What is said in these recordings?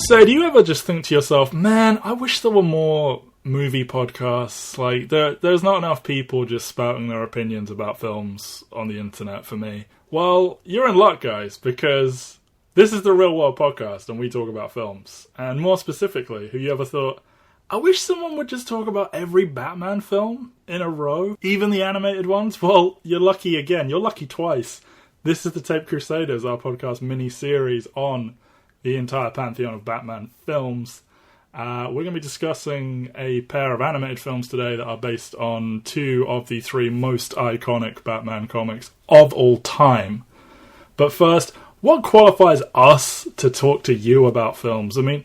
So, do you ever just think to yourself, man, I wish there were more movie podcasts? Like, there's not enough people just spouting their opinions about films on the internet for me. Well, you're in luck, guys, because this is the Real World Podcast, and we talk about films. And more specifically, have you ever thought, I wish someone would just talk about every Batman film in a row, even the animated ones? Well, you're lucky again. You're lucky twice. This is the Tape Crusaders, our podcast mini-series on the entire pantheon of Batman films. We're going to be discussing a pair of animated films today that are based on two of the three most iconic Batman comics of all time. But first, what qualifies us to talk to you about films? I mean,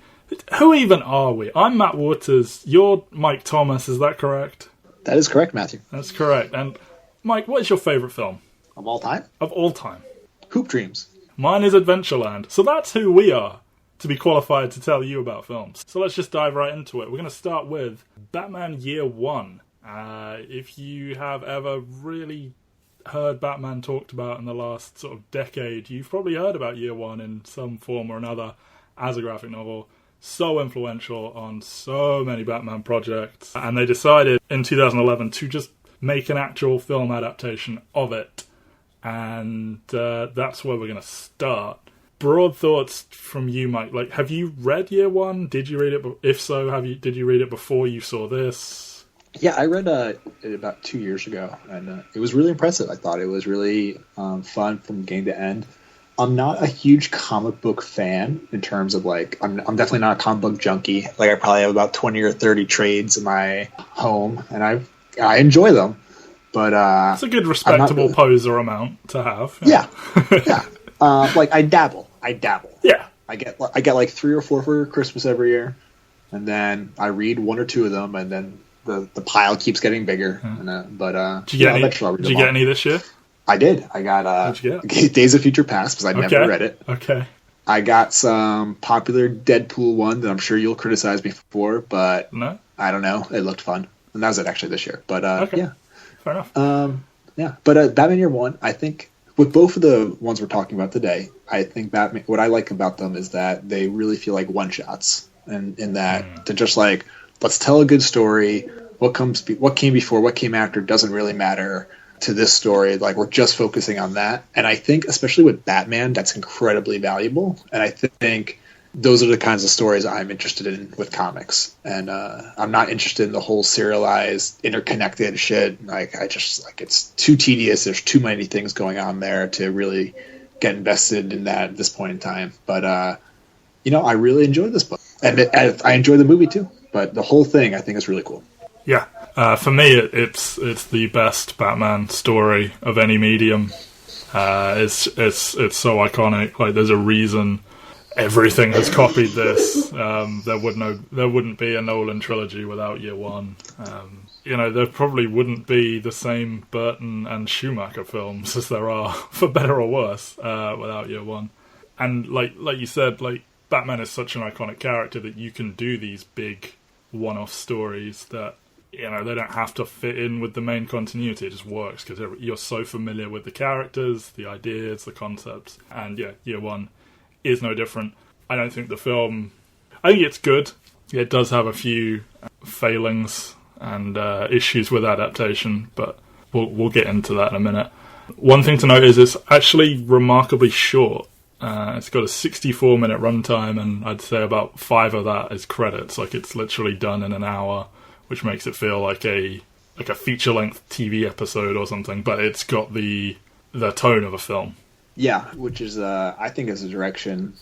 who even are we? I'm Matt Waters. You're Mike Thomas, is that correct? That is correct, Matthew. That's correct. And Mike, what is your favourite film? Of all time? Of all time. Hoop Dreams. Mine is Adventureland. So that's who we are to be qualified to tell you about films. So let's just dive right into it. We're going to start with Batman Year One. If you have ever really heard Batman talked about in the last sort of decade, you've probably heard about Year One in some form or another as a graphic novel. So influential on so many Batman projects. And they decided in 2011 to just make an actual film adaptation of it. And that's where we're going to start. Broad thoughts from you, Mike. Like, have you read Year One? Did you read it? If so, did you read it before you saw this? Yeah, I read it about 2 years ago, and it was really impressive. I thought it was really fun from beginning to end. I'm not a huge comic book fan in terms of, like, I'm definitely not a comic book junkie. Like, I probably have about 20 or 30 trades in my home, and I enjoy them. But it's a good, respectable poser amount to have. Yeah. Like, I dabble. Yeah. I get like 3 or 4 for Christmas every year, and then I read 1 or 2 of them, and then the pile keeps getting bigger. Did you get any this year? I did. I got Days of Future Past because I never read it. Okay. I got some popular Deadpool one that I'm sure you'll criticize me for, but no, I don't know. It looked fun, and that was it actually this year. But yeah, fair enough. But Batman Year One, I think. With both of the ones we're talking about today, I think Batman. What I like about them is that they really feel like one shots, and in that they're just like, let's tell a good story. What came before, what came after doesn't really matter to this story. Like, we're just focusing on that, and I think especially with Batman, that's incredibly valuable. And I think those are the kinds of stories I'm interested in with comics, and I'm not interested in the whole serialized, interconnected shit. Like, it's too tedious. There's too many things going on there to really get invested in that at this point in time. But I really enjoyed this book, and I enjoyed the movie too. But the whole thing, I think, is really cool. Yeah, for me, it's the best Batman story of any medium. It's so iconic. Like, there's a reason everything has copied this. There wouldn't be a Nolan trilogy without Year One. There probably wouldn't be the same Burton and Schumacher films as there are, for better or worse, without Year One. And like you said, like, Batman is such an iconic character that you can do these big one-off stories that, they don't have to fit in with the main continuity. It just works because you're so familiar with the characters, the ideas, the concepts. And yeah, Year One is no different. I don't think the film... I think it's good. It does have a few failings and issues with adaptation, but we'll get into that in a minute. One thing to note is it's actually remarkably short. It's got a 64-minute runtime, and I'd say about 5 of that is credits. Like, it's literally done in an hour, which makes it feel like a feature-length TV episode or something, but it's got the tone of a film. Yeah, which is, I think, is a direction.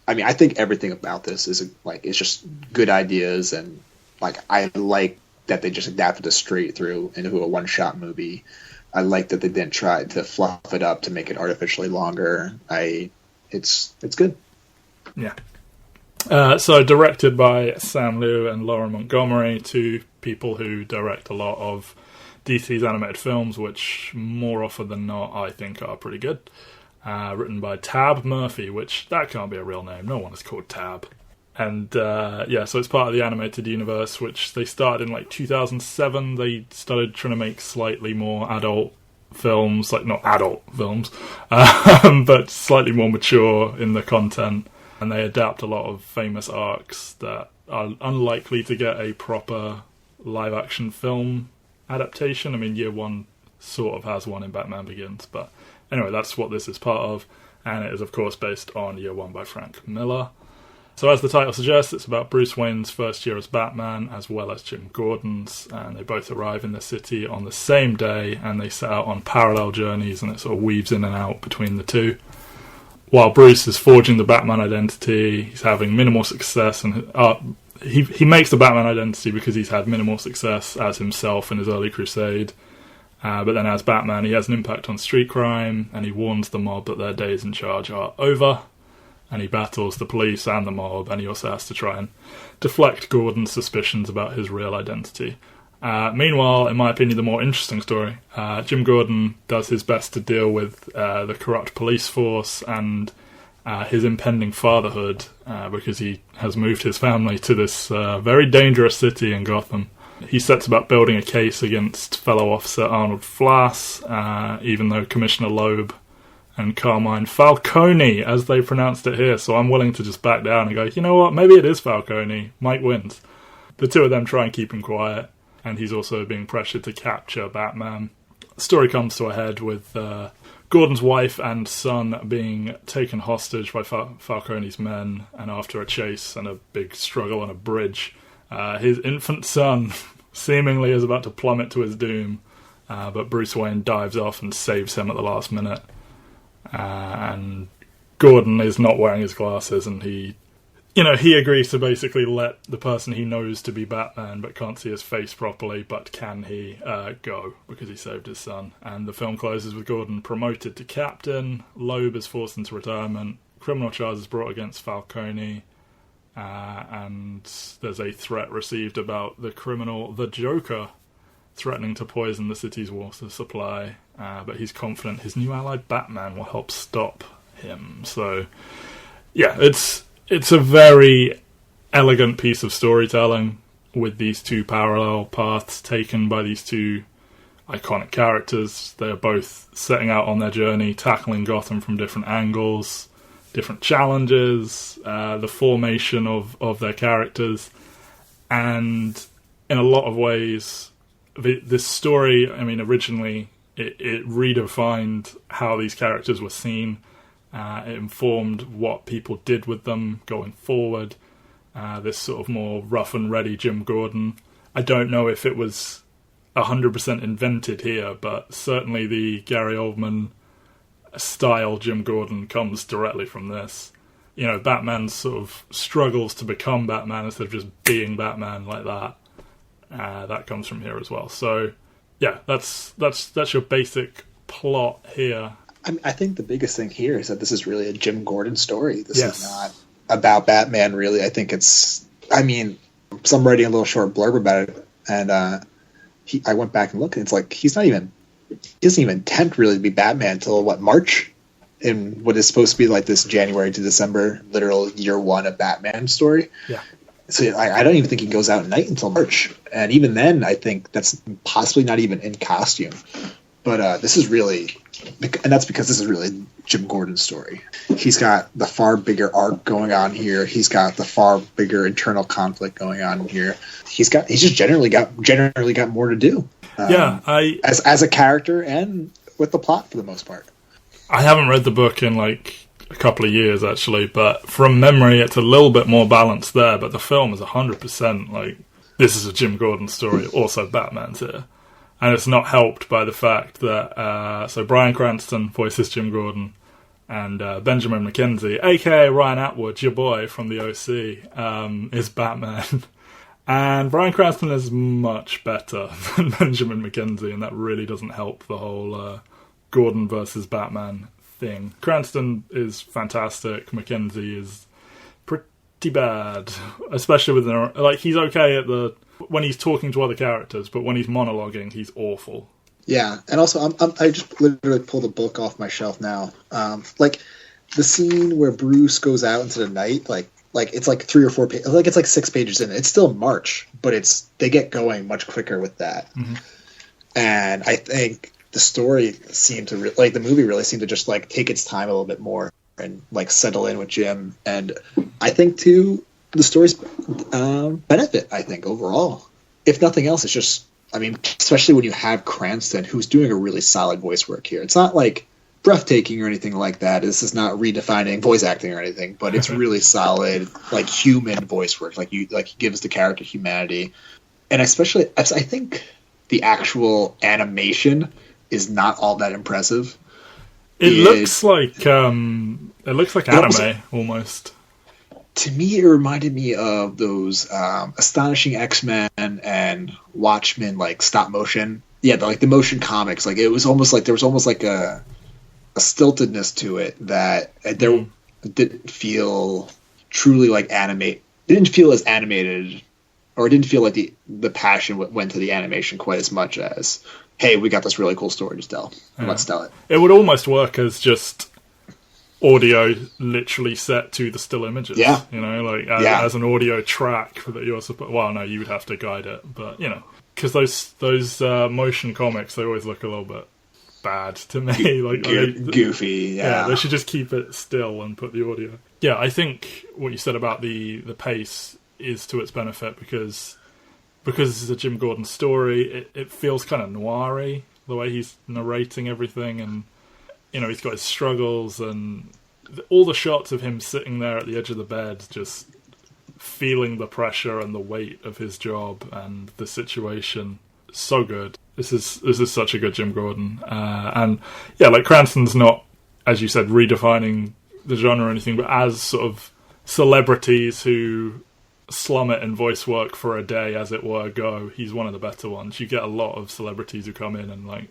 I mean, I think everything about this is it's just good ideas, and like, I like that they just adapted this straight through into a one-shot movie. I like that they didn't try to fluff it up to make it artificially longer. It's good. Yeah. So directed by Sam Liu and Lauren Montgomery, two people who direct a lot of DC's animated films, which more often than not I think are pretty good. Written by Tab Murphy, which that can't be a real name. No one is called Tab. And so it's part of the animated universe, which they started in like 2007. They started trying to make slightly more adult films, like not adult films, but slightly more mature in the content. And they adapt a lot of famous arcs that are unlikely to get a proper live-action film adaptation. I mean, Year One sort of has one in Batman Begins, but anyway, that's what this is part of, and it is, of course, based on Year One by Frank Miller. So as the title suggests, it's about Bruce Wayne's first year as Batman, as well as Jim Gordon's, and they both arrive in the city on the same day, and they set out on parallel journeys, and it sort of weaves in and out between the two. While Bruce is forging the Batman identity, he's having minimal success, and he makes the Batman identity because he's had minimal success as himself in his early crusade. But then as Batman, he has an impact on street crime, and he warns the mob that their days in charge are over, and he battles the police and the mob, and he also has to try and deflect Gordon's suspicions about his real identity. Meanwhile, in my opinion, the more interesting story, Jim Gordon does his best to deal with the corrupt police force and his impending fatherhood, because he has moved his family to this very dangerous city in Gotham. He sets about building a case against fellow officer Arnold Flass, even though Commissioner Loeb and Carmine Falcone, as they pronounced it here, so I'm willing to just back down and go, you know what, maybe it is Falcone, Mike wins. The two of them try and keep him quiet, and he's also being pressured to capture Batman. The story comes to a head with Gordon's wife and son being taken hostage by Falcone's men, and after a chase and a big struggle on a bridge, his infant son seemingly is about to plummet to his doom, but Bruce Wayne dives off and saves him at the last minute. And Gordon is not wearing his glasses, and he agrees to basically let the person he knows to be Batman but can't see his face properly, but can he go, because he saved his son. And the film closes with Gordon promoted to captain, Loeb is forced into retirement, criminal charges brought against Falcone, and there's a threat received about the criminal, the Joker, threatening to poison the city's water supply, but he's confident his new ally Batman will help stop him. So, yeah, it's a very elegant piece of storytelling with these two parallel paths taken by these two iconic characters. They're both setting out on their journey, tackling Gotham from different angles, different challenges, the formation of their characters, and in a lot of ways, this story, I mean, originally it redefined how these characters were seen. It informed what people did with them going forward. This sort of more rough and ready Jim Gordon. I don't know if it was 100% invented here, but certainly the Gary Oldman style Jim Gordon comes directly from this. You know, Batman sort of struggles to become Batman instead of just being Batman like that. That comes from here as well. So, yeah, that's your basic plot here. I think the biggest thing here is that this is really a Jim Gordon story. This is not about Batman, really. I think so I'm writing a little short blurb about it, and I went back and looked, and it's like he doesn't even attempt really to be Batman until, March? In what is supposed to be like this January to December literal year one of Batman story. Yeah. So I don't even think he goes out at night until March. And even then, I think that's possibly not even in costume. But this is really, and that's because this is really Jim Gordon's story. He's got the far bigger arc going on here. He's got the far bigger internal conflict going on here. He's just generally got more to do. As a character and with the plot for the most part. I haven't read the book in a couple of years actually, but from memory it's a little bit more balanced there, but the film is 100% this is a Jim Gordon story, also Batman's here. And it's not helped by the fact that so Bryan Cranston voices Jim Gordon, and Benjamin McKenzie, aka Ryan Atwood, your boy from the OC, is Batman. And Bryan Cranston is much better than Benjamin McKenzie, and that really doesn't help the whole Gordon versus Batman thing. Cranston is fantastic. McKenzie is pretty bad, especially with he's okay when he's talking to other characters, but when he's monologuing, he's awful. Yeah, and also I just literally pulled a book off my shelf now. The scene where Bruce goes out into the night, it's 3 or 4 pages, it's 6 pages in. It's still March, but they get going much quicker with that. Mm-hmm. And I think the story seemed to the movie really seemed to just take its time a little bit more. and like settle in with Jim. And I think too, the stories benefit, I think, overall. If nothing else, it's just, I mean, especially when you have Cranston, who's doing a really solid voice work here. It's not like breathtaking or anything like that. This is not redefining voice acting or anything, but it's really solid, like human voice work. Like he gives the character humanity. And especially, I think the actual animation is not all that impressive. It looks like anime almost. To me, it reminded me of those Astonishing X-Men and Watchmen, like stop motion. Yeah, the motion comics. Like it was almost like there was almost like a stiltedness to it that there didn't feel truly like animate. It didn't feel as animated, or it didn't feel like the passion went to the animation quite as much as, hey, we got this really cool story to tell. Let's tell it. It would almost work as just audio literally set to the still images. Yeah. You know, like as an audio track that you're supposed... Well, no, you would have to guide it, but, you know, because those motion comics, they always look a little bit bad to me. Like goofy, yeah. They should just keep it still and put the audio. Yeah, I think what you said about the pace is to its benefit because this is a Jim Gordon story. It feels kind of noir-y, the way he's narrating everything, and you know, he's got his struggles and all the shots of him sitting there at the edge of the bed, just feeling the pressure and the weight of his job and the situation. So good. This is such a good Jim Gordon. And yeah, like Cranston's not, as you said, redefining the genre or anything, but as sort of celebrities who slum it in voice work for a day, as it were, go, he's one of the better ones. You get a lot of celebrities who come in and like,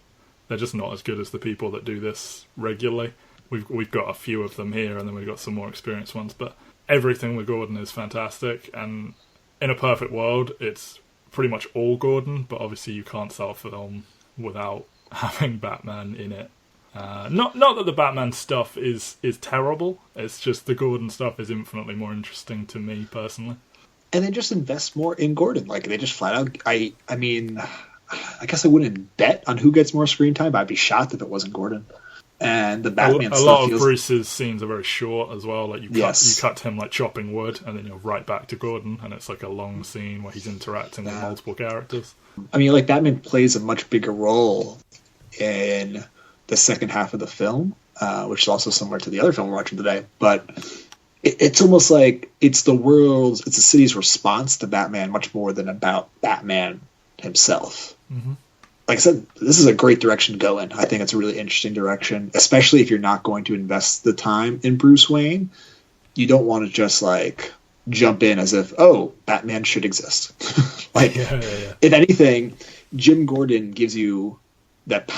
they're just not as good as the people that do this regularly. We've got a few of them here, and then we've got some more experienced ones. But everything with Gordon is fantastic, and in a perfect world, it's pretty much all Gordon. But obviously, you can't sell a film without having Batman in it. Not that the Batman stuff is terrible. It's just the Gordon stuff is infinitely more interesting to me personally. And they just invest more in Gordon. Like they just flat out. I mean, I guess I wouldn't bet on who gets more screen time, but I'd be shocked if it wasn't Gordon. And the Batman a stuff lot of feels... Bruce's scenes are very short as well. Like you cut him like chopping wood, and then you're right back to Gordon, and it's like a long scene where he's interacting with multiple characters. I mean, like Batman plays a much bigger role in the second half of the film, which is also similar to the other film we're watching today. But it's almost like it's the city's response to Batman much more than about Batman himself. Mm-hmm. Like I said, this is a great direction to go in. I think it's a really interesting direction, especially if you're not going to invest the time in Bruce Wayne. You don't want to just like jump in as if, oh, Batman should exist. If anything, Jim Gordon gives you that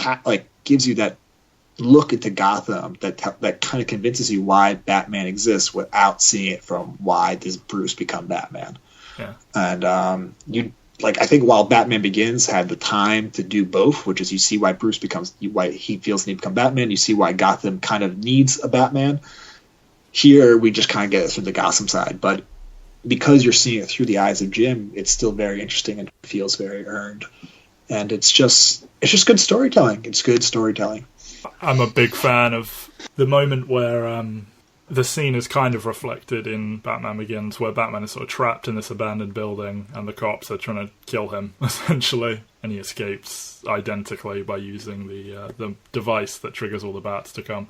look into Gotham that kind of convinces you why Batman exists without seeing it from why does Bruce become Batman. Yeah. And I think while Batman Begins had the time to do both, which is you see why why he feels the need to become Batman, you see why Gotham kind of needs a Batman. Here, we just kind of get it from the Gotham side, but because you're seeing it through the eyes of Jim, it's still very interesting and feels very earned. And it's just good storytelling. It's good storytelling. I'm a big fan of the moment where the scene is kind of reflected in Batman Begins, where Batman is sort of trapped in this abandoned building and the cops are trying to kill him, essentially, and he escapes identically by using the device that triggers all the bats to come.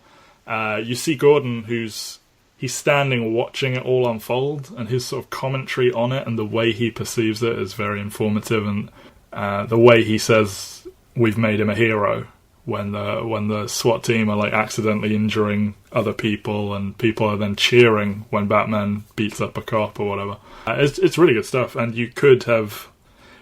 You see Gordon, he's standing watching it all unfold, and his sort of commentary on it and the way he perceives it is very informative, and the way he says, we've made him a hero, when the SWAT team are like accidentally injuring other people and people are then cheering when Batman beats up a cop or whatever. It's really good stuff, and you could have,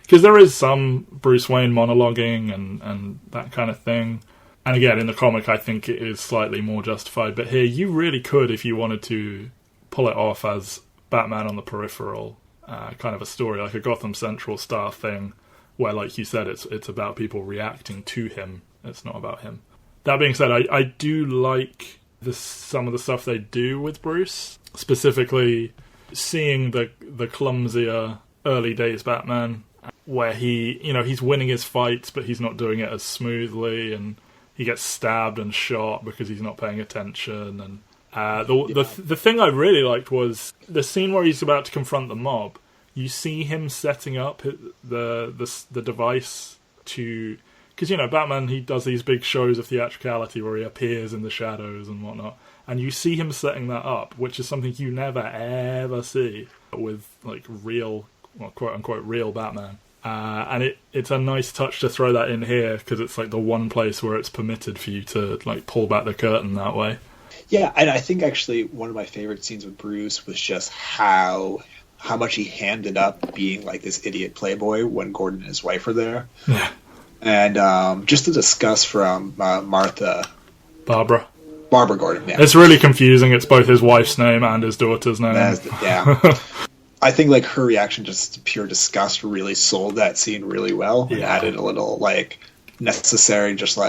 because there is some Bruce Wayne monologuing and that kind of thing. And again, in the comic, I think it is slightly more justified. But here, you really could, if you wanted to, pull it off as Batman on the peripheral, kind of a story, like a Gotham Central style thing, where, like you said, it's about people reacting to him. It's not about him. That being said, I do like some of the stuff they do with Bruce. Specifically, seeing the clumsier early days Batman, where he's winning his fights, but he's not doing it as smoothly, and he gets stabbed and shot because he's not paying attention. The thing I really liked was the scene where he's about to confront the mob. You see him setting up the device to... Because, Batman, he does these big shows of theatricality where he appears in the shadows and whatnot. And you see him setting that up, which is something you never, ever see with, real, quote-unquote, real Batman. And it's a nice touch to throw that in here, because it's, the one place where it's permitted for you to, pull back the curtain that way. Yeah, and I think, actually, one of my favorite scenes with Bruce was just how much he handed up being, this idiot playboy when Gordon and his wife were there. Yeah. And just to discuss from Barbara Gordon, yeah. It's really confusing. It's both his wife's name and his daughter's name. Yeah. I think, her reaction just to pure disgust really sold that scene really well. And added a little, necessary, just,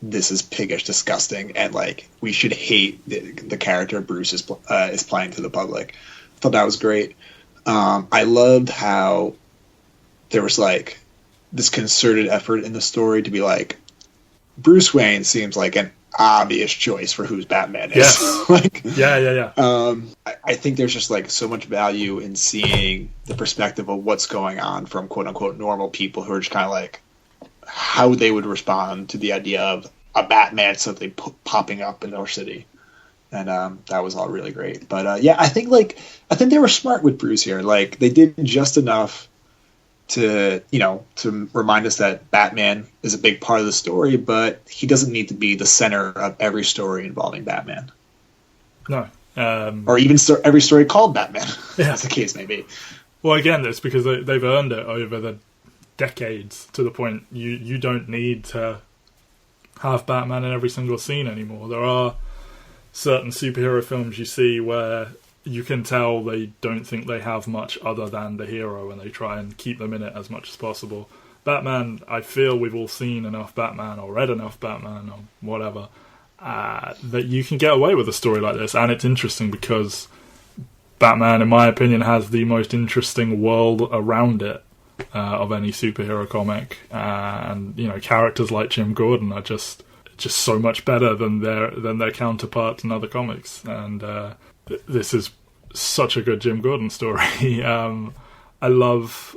this is piggish, disgusting, and, we should hate the character Bruce is playing to the public. I thought that was great. I loved how there was, this concerted effort in the story to be Bruce Wayne seems like an obvious choice for who's Batman is. Yes. Yeah. I think there's just so much value in seeing the perspective of what's going on from quote unquote normal people who are just kind of how they would respond to the idea of a Batman suddenly popping up in our city. And that was all really great. But I think they were smart with Bruce here. They did just enough to remind us that Batman is a big part of the story, but he doesn't need to be the center of every story involving Batman. No. Or even every story called Batman, as the case may be. Well, again, it's because they've earned it over the decades to the point you don't need to have Batman in every single scene anymore. There are certain superhero films you see where you can tell they don't think they have much other than the hero, and they try and keep them in it as much as possible. Batman, I feel we've all seen enough Batman or read enough Batman or whatever, that you can get away with a story like this. And it's interesting because Batman, in my opinion, has the most interesting world around it of any superhero comic. And, characters like Jim Gordon are just so much better than their counterparts in other comics. And this is such a good Jim Gordon story. I love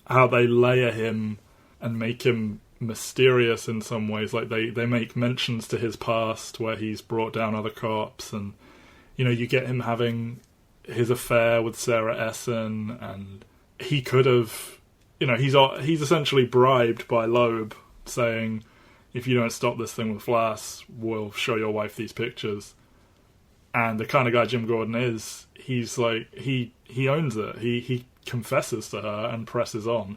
how they layer him and make him mysterious in some ways. They make mentions to his past where he's brought down other cops, and you get him having his affair with Sarah Essen, and he could have, he's essentially bribed by Loeb, saying, if you don't stop this thing with Flash, we'll show your wife these pictures. And the kind of guy Jim Gordon is, he's he owns it. He confesses to her and presses on.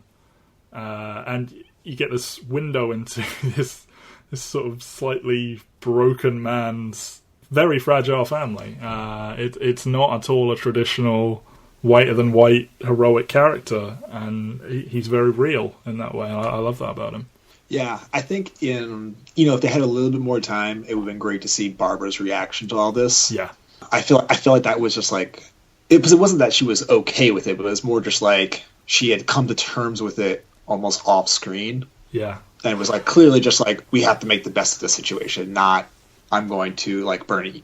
And you get this window into this sort of slightly broken man's very fragile family. It's not at all a traditional whiter than white heroic character, and he's very real in that way. I love that about him. Yeah, I think if they had a little bit more time, it would have been great to see Barbara's reaction to all this. Yeah. I feel like that was just it wasn't that she was okay with it, but it was more just she had come to terms with it almost off screen. Yeah. And it was clearly just we have to make the best of the situation, not I'm going to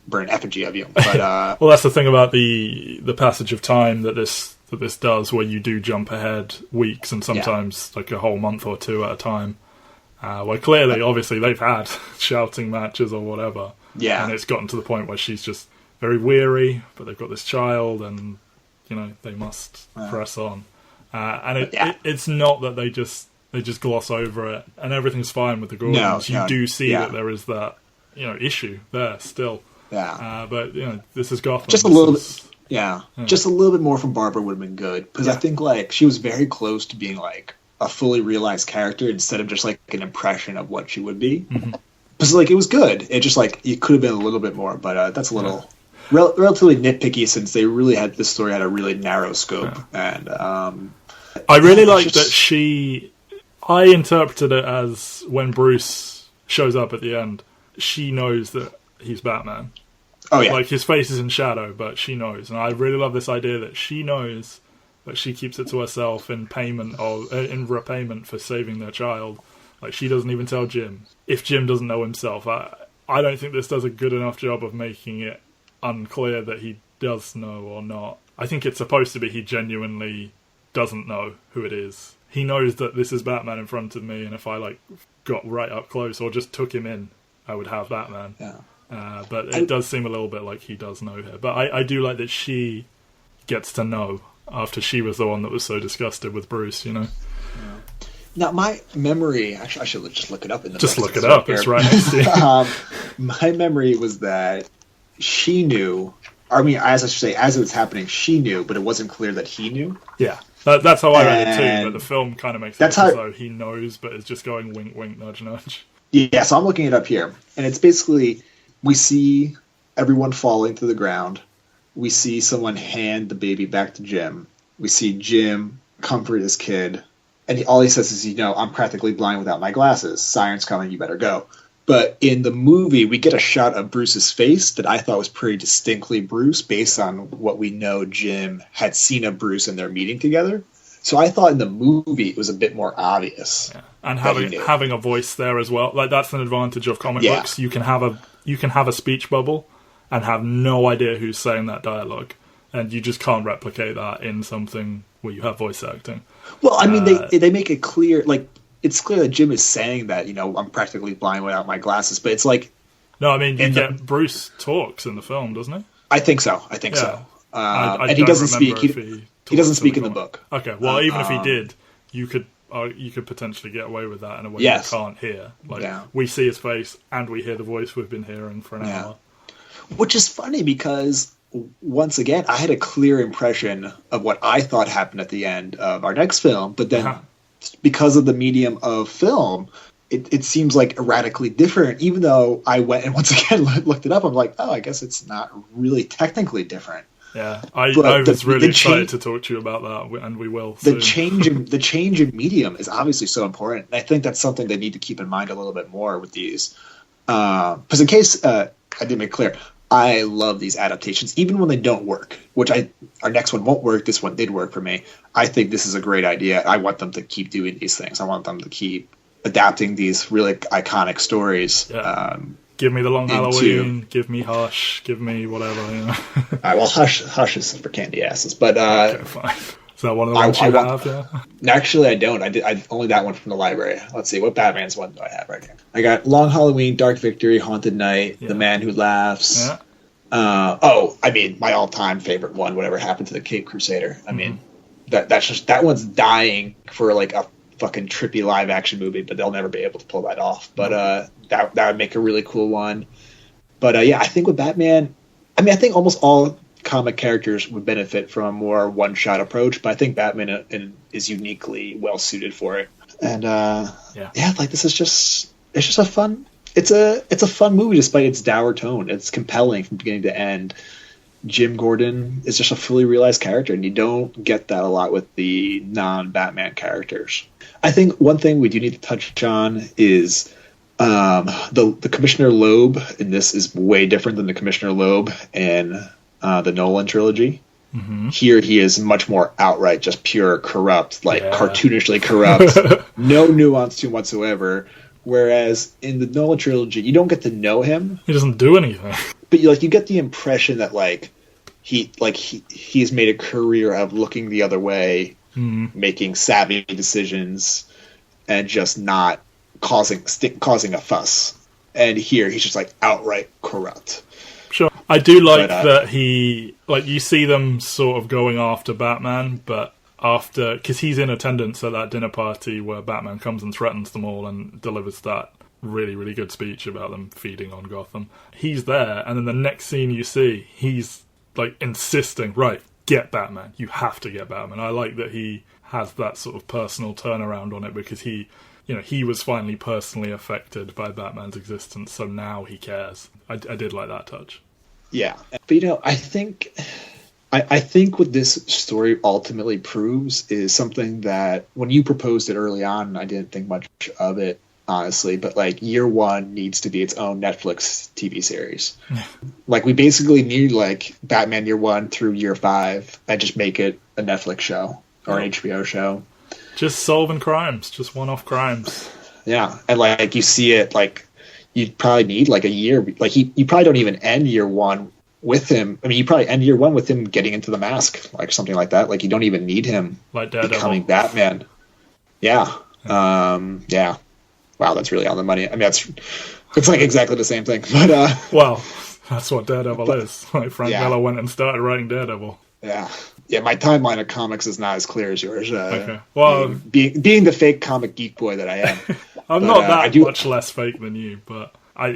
burn effigy of you. But well, that's the thing about the passage of time that this does, where you do jump ahead weeks and sometimes a whole month or two at a time. Where clearly, obviously, they've had shouting matches or whatever. Yeah. And it's gotten to the point where she's just very weary, but they've got this child, and, they must press on. And it's not that they just gloss over it, and everything's fine with the Gordons. You do see that there is that, issue there still. Yeah. But, this is Gotham. Just a little bit. Yeah. Just a little bit more from Barbara would have been good. Because I think, she was very close to being, a fully realized character instead of just an impression of what she would be. Because it was good. It just it could have been a little bit more, but that's a little relatively nitpicky since they really had this story had a really narrow scope. And I really like that I interpreted it as when Bruce shows up at the end, she knows that he's Batman. Oh yeah, his face is in shadow, but she knows, and I really love this idea that she knows. But she keeps it to herself in repayment for saving their child. She doesn't even tell Jim. If Jim doesn't know himself, I don't think this does a good enough job of making it unclear that he does know or not. I think it's supposed to be he genuinely doesn't know who it is. He knows that this is Batman in front of me, and if I like got right up close or just took him in, I would have Batman. Yeah. But it does seem a little bit like he does know her. But I do like that she gets to know after she was the one that was so disgusted with Bruce, you know? Yeah. Now, my memory... Actually, I should just look it up in the Just look it up. It's right next to you. My memory was that she knew... I mean, as I should say, as it was happening, she knew, but it wasn't clear that he knew. Yeah. That's how I read it too, but the film kind of makes it as though he knows, but it's just going wink, wink, nudge, nudge. Yeah, so I'm looking it up here. And it's basically... We see everyone falling to the ground. We see someone hand the baby back to Jim. We see Jim comfort his kid. And all he says is, I'm practically blind without my glasses. Siren's coming, you better go. But in the movie, we get a shot of Bruce's face that I thought was pretty distinctly Bruce based on what we know Jim had seen of Bruce in their meeting together. So I thought in the movie it was a bit more obvious. Yeah. And having a voice there as well. Like, that's an advantage of comic books. You can have a speech bubble and have no idea who's saying that dialogue. And you just can't replicate that in something where you have voice acting. Well, I mean, they make it clear, like, it's clear that Jim is saying that, I'm practically blind without my glasses, but it's like... No, I mean, Bruce talks in the film, doesn't he? I think so. So. And he doesn't speak. He doesn't speak in the book. Okay, well, even if he did, you could potentially get away with that in a way you can't hear. We see his face and we hear the voice we've been hearing for an hour. Which is funny because, once again, I had a clear impression of what I thought happened at the end of our next film, but then because of the medium of film, it seems like radically different, even though I went and once again looked it up. I'm like, I guess it's not really technically different. Yeah, I was really excited to talk to you about that, and we will soon. The change in medium is obviously so important, and I think that's something they need to keep in mind a little bit more with these. Because in case I didn't make clear, I love these adaptations, even when they don't work, which our next one won't work. This one did work for me. I think this is a great idea. I want them to keep doing these things. I want them to keep adapting these really iconic stories. Yeah. Give me The Long Halloween, give me Hush, give me whatever. All right, well, Hush is for candy asses. But, okay, fine. Is that one of the ones you have? Yeah? Actually, I don't. I only that one from the library. Let's see, what Batman's one do I have right here? I got Long Halloween, Dark Victory, Haunted Night, The Man Who Laughs. Yeah. I mean, my all-time favorite one, Whatever Happened to the Cape Crusader. I mean, that one's dying for like a fucking trippy live-action movie, but they'll never be able to pull that off. But that would make a really cool one. But I think with Batman, I think almost all comic characters would benefit from a more one-shot approach, but I think Batman is uniquely well-suited for it. And this is just a fun. It's a fun movie despite its dour tone. It's compelling from beginning to end. Jim Gordon is just a fully realized character, and you don't get that a lot with the non-Batman characters. I think one thing we do need to touch on is the Commissioner Loeb in this is way different than the Commissioner Loeb in the Nolan trilogy. Mm-hmm. Here he is much more outright, just pure corrupt, cartoonishly corrupt, no nuance to him whatsoever. Whereas in the Nolan trilogy, you don't get to know him. He doesn't do anything. But you get the impression that he's made a career of looking the other way, making savvy decisions, and just not causing a fuss. And here he's just outright corrupt. Sure, I do like that he you see them sort of going after Batman, but because he's in attendance at that dinner party where Batman comes and threatens them all and delivers that really, really good speech about them feeding on Gotham. He's there, and then the next scene you see, he's insisting, right, get Batman. You have to get Batman. I like that he has that sort of personal turnaround on it because he was finally personally affected by Batman's existence, so now he cares. I did like that touch. Yeah, but I think what this story ultimately proves is something that when you proposed it early on, I didn't think much of it, honestly, but year one needs to be its own Netflix TV series. We basically need Batman year one through year 5 and just make it a Netflix show or an HBO show. Just solving crimes, just one-off crimes. Yeah, and you see it, you probably need a year. You probably don't even end year one with him. I mean, you probably end year one with him getting into the mask, like something like that. Like you don't even need him like Daredevil becoming Batman. Yeah. Yeah. Wow, that's really on the money. I mean, it's like exactly the same thing. But well, that's what Daredevil is. Like Frank Miller went and started writing Daredevil. Yeah. Yeah, my timeline of comics is not as clear as yours. Okay. Well, being the fake comic geek boy that I am. I'm not that much less fake than you, but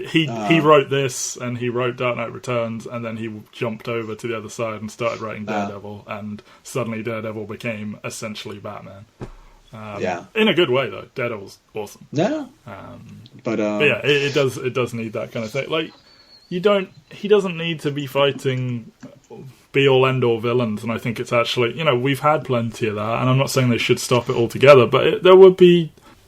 he wrote this, and he wrote Dark Knight Returns, and then he jumped over to the other side and started writing Daredevil, and suddenly Daredevil became essentially Batman. In a good way though. Daredevil's awesome. Yeah. But yeah, it does need that kind of thing. Like he doesn't need to be fighting be all end all villains, and I think it's actually, we've had plenty of that, and I'm not saying they should stop it altogether, but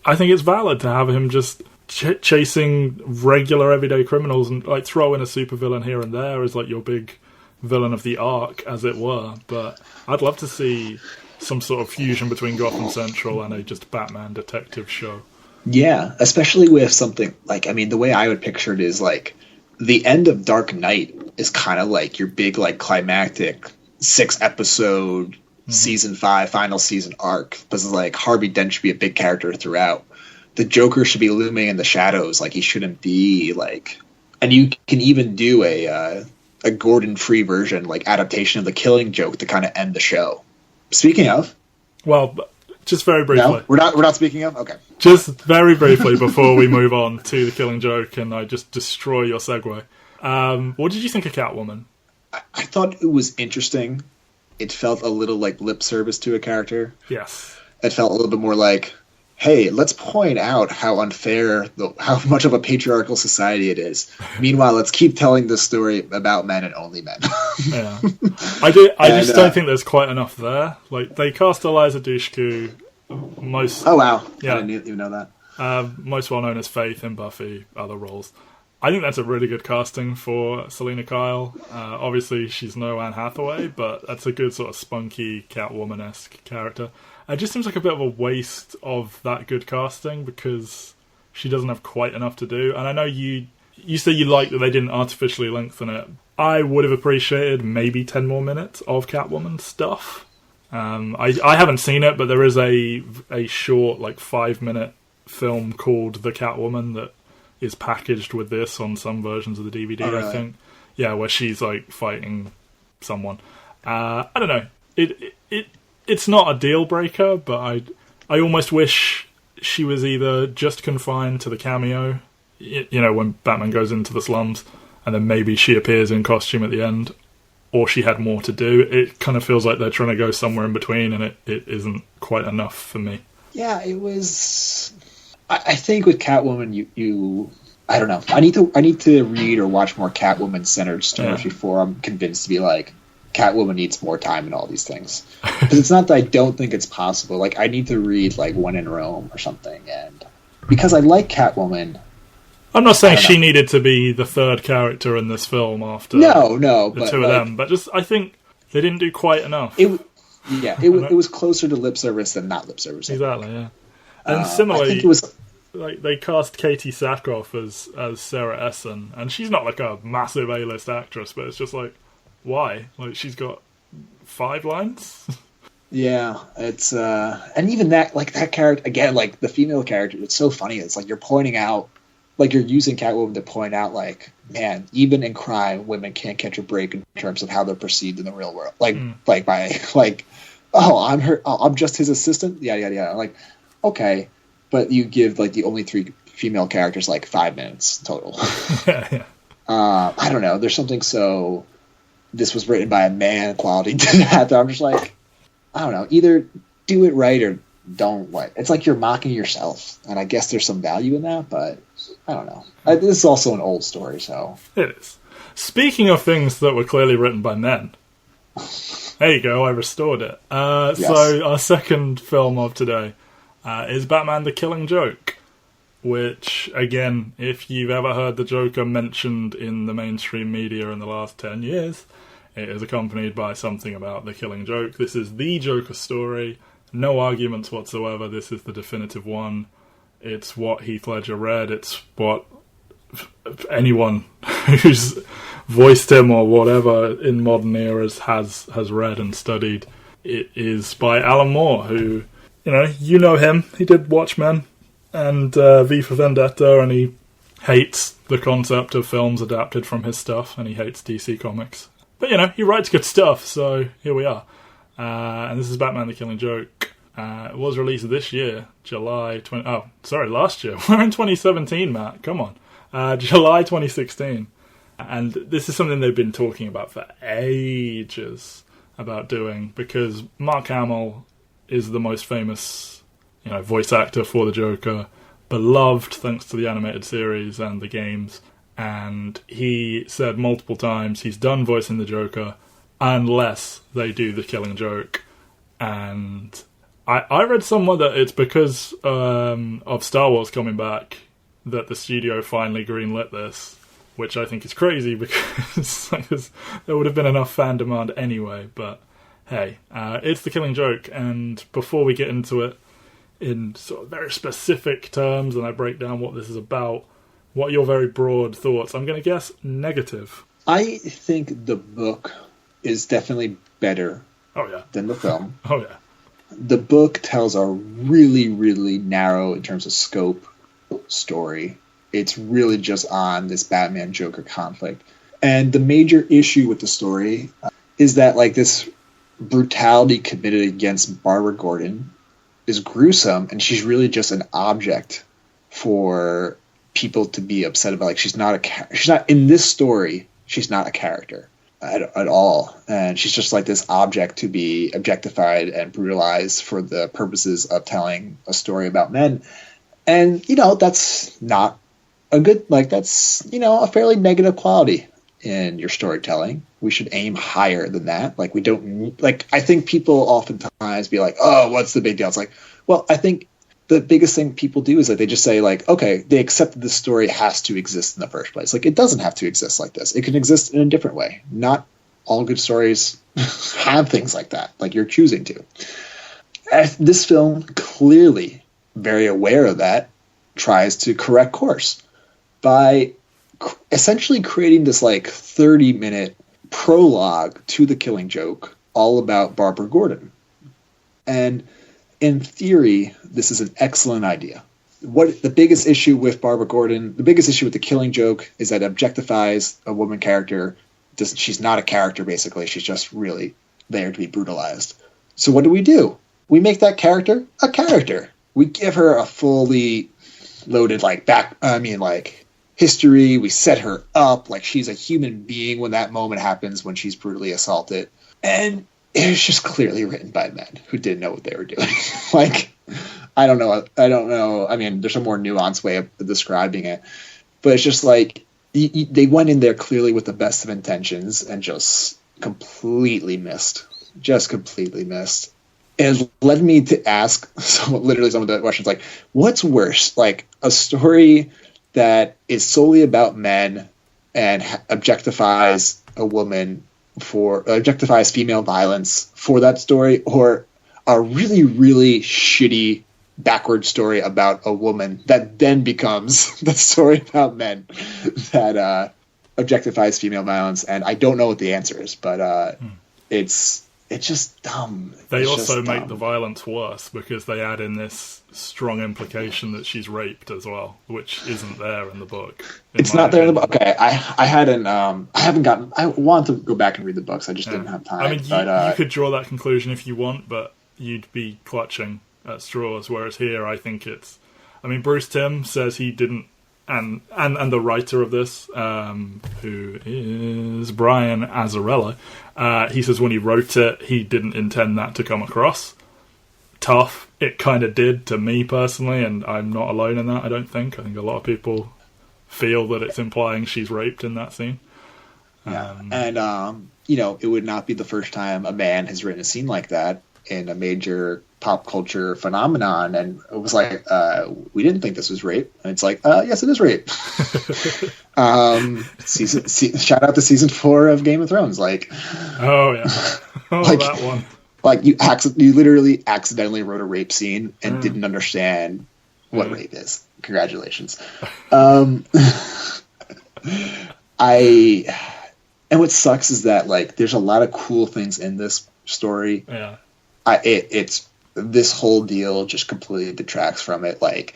I think it's valid to have him just chasing regular everyday criminals and like throw in a supervillain here and there as like your big villain of the arc, as it were. But I'd love to see some sort of fusion between Gotham Central and a just Batman detective show. Yeah, especially with something like, I mean, the way I would picture it is like the end of Dark Knight is kind of like your big like climactic 6-episode season 5 final season arc, because like Harvey Dent should be a big character throughout. The Joker should be looming in the shadows, like he shouldn't be like, and you can even do a Gordon Free version, like adaptation of The Killing Joke to kind of end the show. Speaking of, well, just very briefly. No, we're not speaking of. Okay, just very briefly before we move on to The Killing Joke, and I just destroy your segue. What did you think of Catwoman? I thought it was interesting. It felt a little like lip service to a character. Yes, it felt a little bit more like, hey, let's point out how unfair, how much of a patriarchal society it is. Meanwhile, let's keep telling this story about men and only men. Yeah, I just don't think there's quite enough there. Like they cast Eliza Dushku, Oh wow! Yeah, I didn't even know that. Most well known as Faith in Buffy, other roles. I think that's a really good casting for Selena Kyle. Obviously, she's no Anne Hathaway, but that's a good sort of spunky Catwoman-esque character. It just seems like a bit of a waste of that good casting because she doesn't have quite enough to do. And I know you say you like that they didn't artificially lengthen it. I would have appreciated maybe 10 more minutes of Catwoman stuff. I haven't seen it, but there is a short, like 5-minute film called The Catwoman that is packaged with this on some versions of the DVD, oh, really? I think. Yeah, where she's like fighting someone. I don't know. It's not a deal breaker, but I almost wish she was either just confined to the cameo, when Batman goes into the slums, and then maybe she appears in costume at the end, or she had more to do. It kind of feels like they're trying to go somewhere in between, and it isn't quite enough for me. Yeah, it was. I think with Catwoman, you I don't know. I need to read or watch more Catwoman centered stories before I'm convinced to be like, Catwoman needs more time and all these things. Because it's not that I don't think it's possible. Like I need to read like When in Rome or something, and because I like Catwoman. I'm not saying she needed to be the third character in this film after the two of them, but just I think they didn't do quite enough. It was closer to lip service than not lip service. Exactly, yeah. And similarly, I think it was like they cast Katie Sackhoff as Sarah Essen, and she's not like a massive A-list actress, but it's just like, why? Like she's got 5 lines. Yeah, it's and even that character again, like the female character, it's so funny. It's like you're pointing out, like you're using Catwoman to point out, like, man, even in crime, women can't catch a break in terms of how they're perceived in the real world. Like by like, oh, I'm just his assistant. Yeah. Like, okay, but you give like the only 3 female characters like 5 minutes total. Yeah. I don't know. There's something so this was written by a man quality to that. I'm just like, I don't know. Either do it right or don't. Like it's like you're mocking yourself, and I guess there's some value in that, but I don't know. This is also an old story, so it is. Speaking of things that were clearly written by men, there you go. I restored it. Yes. So our second film of today is Batman: The Killing Joke, which, again, if you've ever heard the Joker mentioned in the mainstream media in the last 10 years, it is accompanied by something about the Killing Joke. This is the Joker story. No arguments whatsoever. This is the definitive one. It's what Heath Ledger read. It's what anyone who's voiced him or whatever in modern eras has read and studied. It is by Alan Moore, who, you know him. He did Watchmen and V for Vendetta, and he hates the concept of films adapted from his stuff, and he hates DC Comics. But, he writes good stuff, so here we are. And this is Batman the Killing Joke. It was released this year, last year. We're in 2017, Matt. Come on. July 2016. And this is something they've been talking about for ages about doing, because Mark Hamill is the most famous, voice actor for the Joker, beloved thanks to the animated series and the games. And he said multiple times he's done voicing the Joker unless they do the Killing Joke. And I read somewhere that it's because of Star Wars coming back that the studio finally greenlit this, which I think is crazy because there would have been enough fan demand anyway. But hey, it's the Killing Joke, and before we get into it in sort of very specific terms and I break down what this is about, what are your very broad thoughts? I'm going to guess negative. I think the book is definitely better than the film. Oh, yeah. The book tells a really, really narrow, in terms of scope, story. It's really just on this Batman-Joker conflict. And the major issue with the story is that, this brutality committed against Barbara Gordon is gruesome, and she's really just an object for people to be upset about. She's not in this story, she's not a character at all. And she's just this object to be objectified and brutalized for the purposes of telling a story about men. And, that's not a good, that's, a fairly negative quality in your storytelling. We should aim higher than that. We don't, I think people oftentimes be like, oh, what's the big deal? It's well, I think the biggest thing people do is that they just say, okay, they accept that this story has to exist in the first place. It doesn't have to exist like this. It can exist in a different way. Not all good stories have things like that, you're choosing to. This film, clearly very aware of that, tries to correct course by essentially creating this 30-minute prologue to the Killing Joke all about Barbara Gordon. And in theory, this is an excellent idea. What the biggest issue with Barbara Gordon, the biggest issue with the Killing Joke is that it objectifies a woman character. She's not a character, basically. She's just really there to be brutalized. So what do? We make that character a character. We give her a fully loaded history. We set her up she's a human being when that moment happens, when she's brutally assaulted. And it was just clearly written by men who didn't know what they were doing. I don't know. I mean, there's a more nuanced way of describing it, but it's just they went in there clearly with the best of intentions and just completely missed. It led me to ask literally some of the questions, what's worse? A story that is solely about men and objectifies a woman objectifies female violence for that story, or a really, really shitty backward story about a woman that then becomes the story about men that objectifies female violence. And I don't know what the answer is, but it's just dumb. They also make the violence worse because they add in this strong implication that she's raped as well, which isn't there in the book. It's not there in the book. Okay, I haven't gotten. I want to go back and read the books. I just didn't have time. I mean, you could draw that conclusion if you want, but you'd be clutching at straws. Whereas here, I think it's. I mean, Bruce Timm says he didn't, and the writer of this, who is Brian Azzarello, he says when he wrote it, he didn't intend that to come across tough. It kind of did to me personally, and I'm not alone in that, I don't think. I think a lot of people feel that it's implying she's raped in that scene. Yeah, and, it would not be the first time a man has written a scene like that in a major pop culture phenomenon, and it was we didn't think this was rape, and it's yes, it is rape. Shout out to season 4 of Game of Thrones. Oh yeah, that one. You literally accidentally wrote a rape scene and didn't understand what rape is. And what sucks is that like there's a lot of cool things in this story. Yeah. It's this whole deal just completely detracts from it. Like,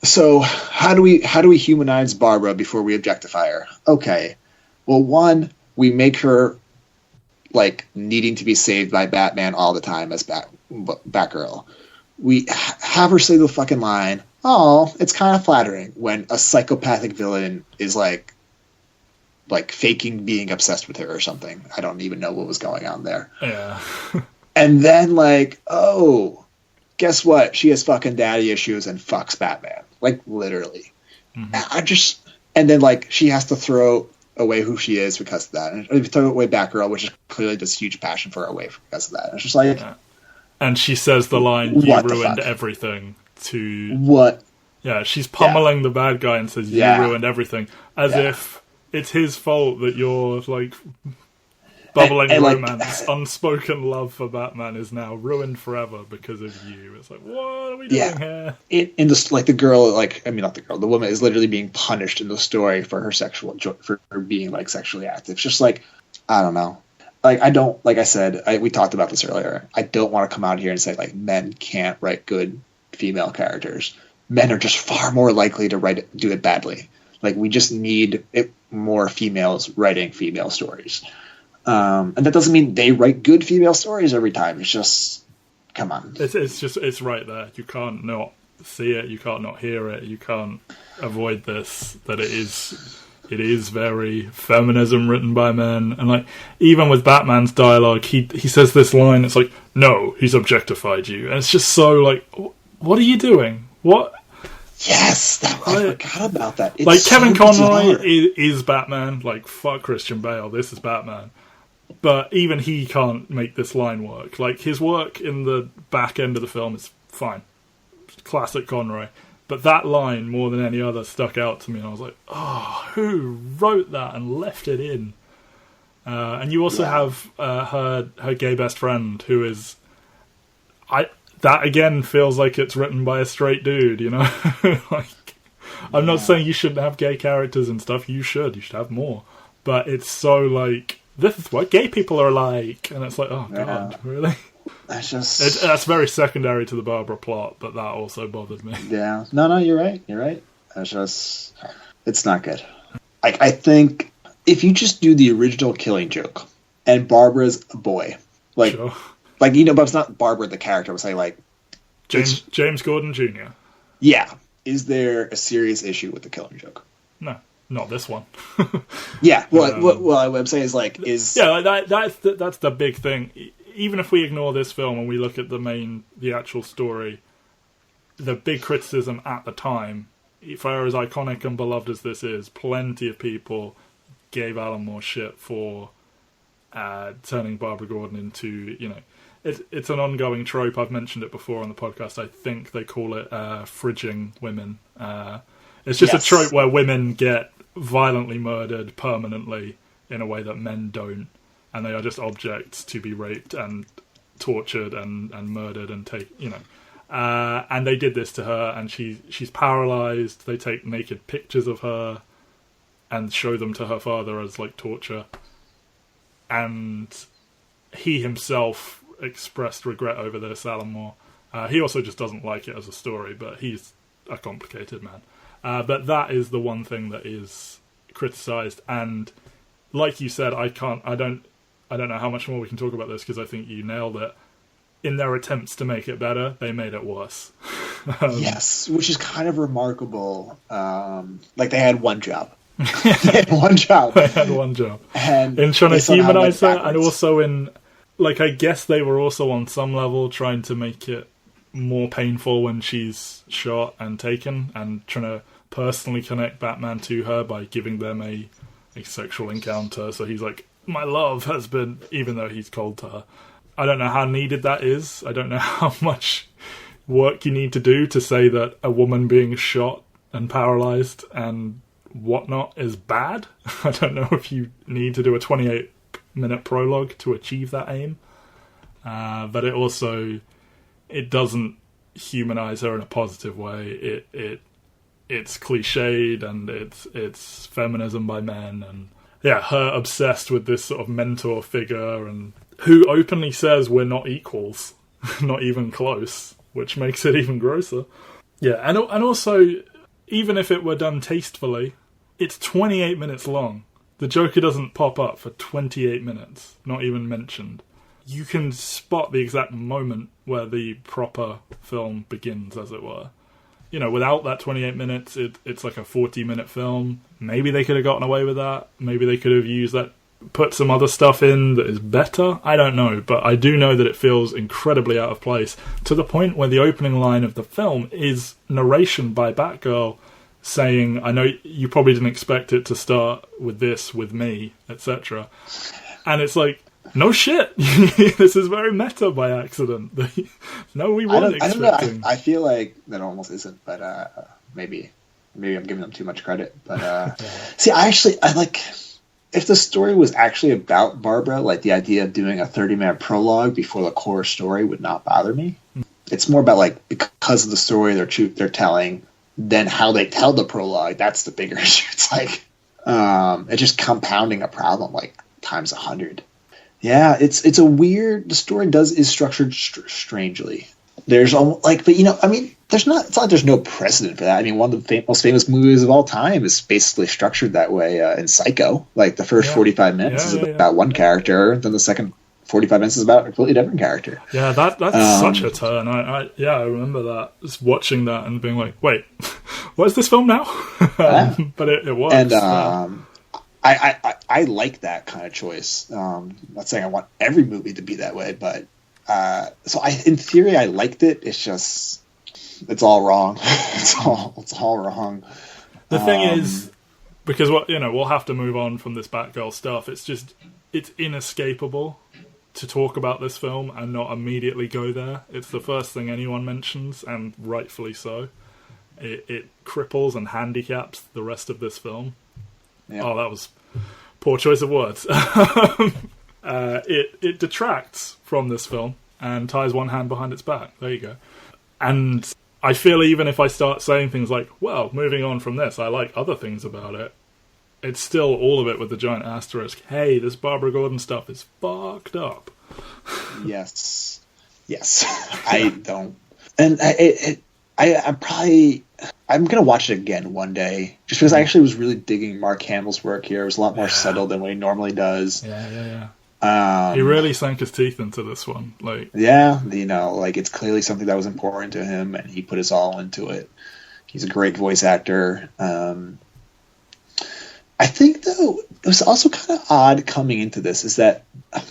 so how do we humanize Barbara before we objectify her? Okay, well, one, we make her like needing to be saved by Batman all the time as Batgirl. We have her say the fucking line, "Oh, it's kind of flattering," when a psychopathic villain is like faking being obsessed with her or something. I don't even know what was going on there. Yeah. And then like, oh, guess what? She has fucking daddy issues and fucks Batman. Like literally. Mm-hmm. And then like she has to throw away who she is because of that. And throw away Batgirl, which is clearly just huge passion for her away because of that. And it's just like, yeah. And she says the line, "You ruined everything," to what? Yeah, she's pummeling the bad guy and says, "You ruined everything," as if it's his fault that you're like bubbling romance, unspoken love for Batman is now ruined forever because of you. It's like, what are we doing here? In this, like the girl, like I mean, not the girl, the woman is literally being punished in the story for her for her being like sexually active. It's just like, I don't know. Like I don't, like I said, we talked about this earlier. I don't want to come out here and say like men can't write good female characters. Men are just far more likely to do it badly. Like we just need more females writing female stories. And that doesn't mean they write good female stories every time. It's just, come on. It's right there. You can't not see it. You can't not hear it. You can't avoid this. That it is very feminism written by men. And like even with Batman's dialogue, he says this line. It's like, no, he's objectified you. And it's just so like, what are you doing? What? Yes, I forgot about that. It's like Kevin Conroy is Batman. Like fuck Christian Bale. This is Batman. But even he can't make this line work. Like, his work in the back end of the film is fine. Classic Conroy. But that line, more than any other, stuck out to me. And I was like, oh, who wrote that and left it in? And you also have her gay best friend, who is... that, again, feels like it's written by a straight dude, you know? Like, I'm not saying you shouldn't have gay characters and stuff. You should. You should have more. But it's so, like... This is what gay people are like, and it's like, oh god, really? That's very secondary to the Barbara plot, but that also bothered me. Yeah, no, you're right. It's not good. I think if you just do the original Killing Joke, and Barbara's a boy, like, sure. Like but it's not Barbara the character. I'm saying like James Gordon Jr. Yeah, is there a serious issue with the Killing Joke? No. Not this one. Yeah. Well, what I'm saying is that's the big thing. Even if we ignore this film and we look at the actual story, the big criticism at the time, for as iconic and beloved as this is, plenty of people gave Alan Moore shit for turning Barbara Gordon into, it's an ongoing trope. I've mentioned it before on the podcast. I think they call it fridging women. It's just a trope where women get violently murdered permanently in a way that men don't, and they are just objects to be raped and tortured and murdered and and they did this to her, and she's paralyzed. They take naked pictures of her and show them to her father as like torture, and he himself expressed regret over this, Alan Moore. He also just doesn't like it as a story, but he's a complicated man. But that is the one thing that is criticised, and like you said, I don't know how much more we can talk about this because I think you nailed it. In their attempts to make it better, they made it worse. Yes, which is kind of remarkable. Like they had one job. They had one job. And in trying to humanise her, and also in, like, I guess they were also on some level trying to make it more painful when she's shot and taken, and trying to personally connect Batman to her by giving them a sexual encounter. So he's like, my love has been, even though he's cold to her. I don't know how needed that is. I don't know how much work you need to do to say that a woman being shot and paralysed and whatnot is bad. I don't know if you need to do a 28-minute prologue to achieve that aim. But it doesn't humanise her in a positive way. It's cliched, and it's feminism by men, yeah, her obsessed with this sort of mentor figure, and who openly says we're not equals, not even close, which makes it even grosser. Yeah, and also, even if it were done tastefully, it's 28 minutes long. The Joker doesn't pop up for 28 minutes, not even mentioned. You can spot the exact moment where the proper film begins, as it were. You know, without that 28 minutes, it's like a 40-minute film. Maybe they could have gotten away with that. Maybe they could have used that, put some other stuff in that is better. I don't know, but I do know that it feels incredibly out of place, to the point where the opening line of the film is narration by Batgirl saying, I know you probably didn't expect it to start with this, with me, etc. And it's like, no shit. This is very meta by accident. No, we weren't expecting. I don't know. I feel like that almost isn't, but maybe I'm giving them too much credit. But see, I like, if the story was actually about Barbara, like the idea of doing a 30-minute prologue before the core story would not bother me. It's more about like, because of the story they're telling, then how they tell the prologue. That's the bigger issue. It's like it's just compounding a problem like times 100. Yeah, it's a weird. The story is structured strangely. There's almost like, but I mean, it's not like there's no precedent for that. I mean, one of the most famous movies of all time is basically structured that way in Psycho. Like the first 45 minutes is about one character, then the second 45 minutes is about a completely different character. Yeah, that's such a turn. I remember that, just watching that and being like, wait, what is this film now? But it works. And I like that kind of choice. I'm not saying I want every movie to be that way, but in theory I liked it. It's just, it's all wrong. It's all wrong. The thing is, because we'll have to move on from this Batgirl stuff. It's inescapable to talk about this film and not immediately go there. It's the first thing anyone mentions, and rightfully so. It cripples and handicaps the rest of this film. Yeah. Oh, that was poor choice of words. It detracts from this film and ties one hand behind its back. There you go. And I feel even if I start saying things like, well, moving on from this, I like other things about it, it's still all of it with the giant asterisk. Hey, this Barbara Gordon stuff is fucked up. Yes. I don't. And I'm going to watch it again one day, just because I actually was really digging Mark Hamill's work here. It was a lot more subtle than what he normally does. Yeah. He really sank his teeth into this one. It's clearly something that was important to him, and he put his all into it. He's a great voice actor. I think, though, it was also kind of odd coming into this, is that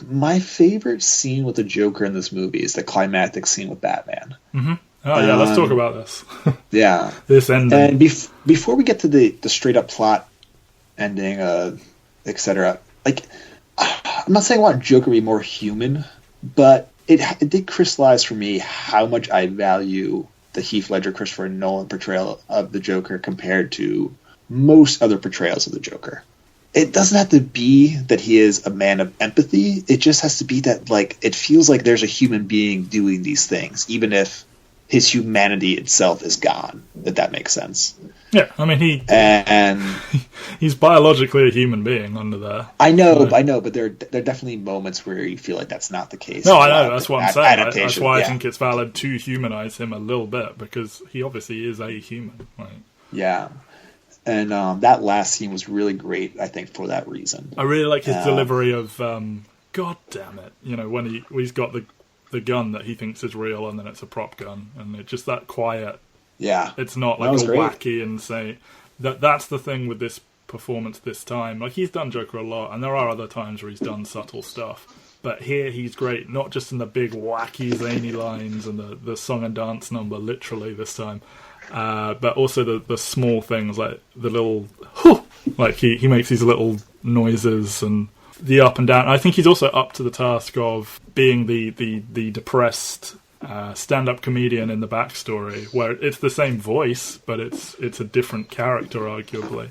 my favorite scene with the Joker in this movie is the climactic scene with Batman. Mm-hmm. Oh, yeah, let's talk about this. Yeah. This ending. And before we get to the straight-up plot ending, etc., like, I'm not saying I want Joker to be more human, but it did crystallize for me how much I value the Heath Ledger, Christopher Nolan portrayal of the Joker compared to most other portrayals of the Joker. It doesn't have to be that he is a man of empathy. It just has to be that, like, it feels like there's a human being doing these things, even if his humanity itself is gone, if that makes sense. Yeah, I mean, he's biologically a human being under there. I know, but there are definitely moments where you feel like that's not the case. No, I know, that's what I'm saying. That's why I think it's valid to humanize him a little bit, because he obviously is a human. Right? Yeah. And that last scene was really great, I think, for that reason. I really like his delivery of, God damn it, when he's got the gun that he thinks is real, and then it's a prop gun, and it's just that quiet. Yeah. It's not like a wacky insane. That's the thing with this performance this time. Like, he's done Joker a lot, and there are other times where he's done subtle stuff. But here he's great, not just in the big wacky zany lines and the song and dance number, literally this time, but also the small things, like the little, like he makes these little noises and the up and down. I think he's also up to the task of being the depressed stand-up comedian in the backstory, where it's the same voice, but it's a different character, arguably.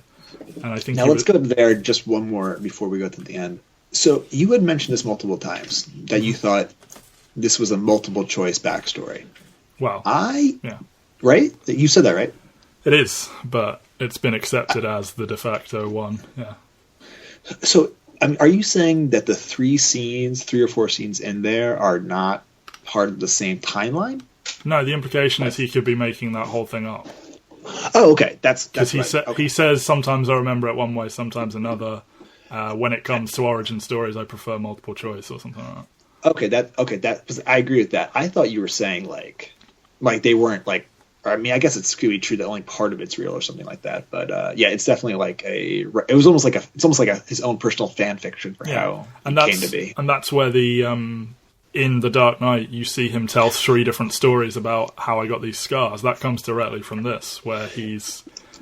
And I think let's go there just one more before we go to the end. So you had mentioned this multiple times, that you thought this was a multiple choice backstory. Wow. Right? You said that, right? It is, but it's been accepted as the de facto one. Yeah. So, I mean, are you saying that the 3 or 4 scenes in there are not part of the same timeline? No, the implication is he could be making that whole thing up. Oh, okay. That's he says sometimes I remember it one way, sometimes another. When it comes to origin stories, I prefer multiple choice or something like that. That I agree with that. I thought you were saying like they weren't like. I mean, I guess it's could be true that only part of it's real or something like that. But yeah, it's definitely like it's almost like his own personal fan fiction for how it came to be. And that's where the in The Dark Knight you see him tell 3 different stories about how I got these scars. That comes directly from this, where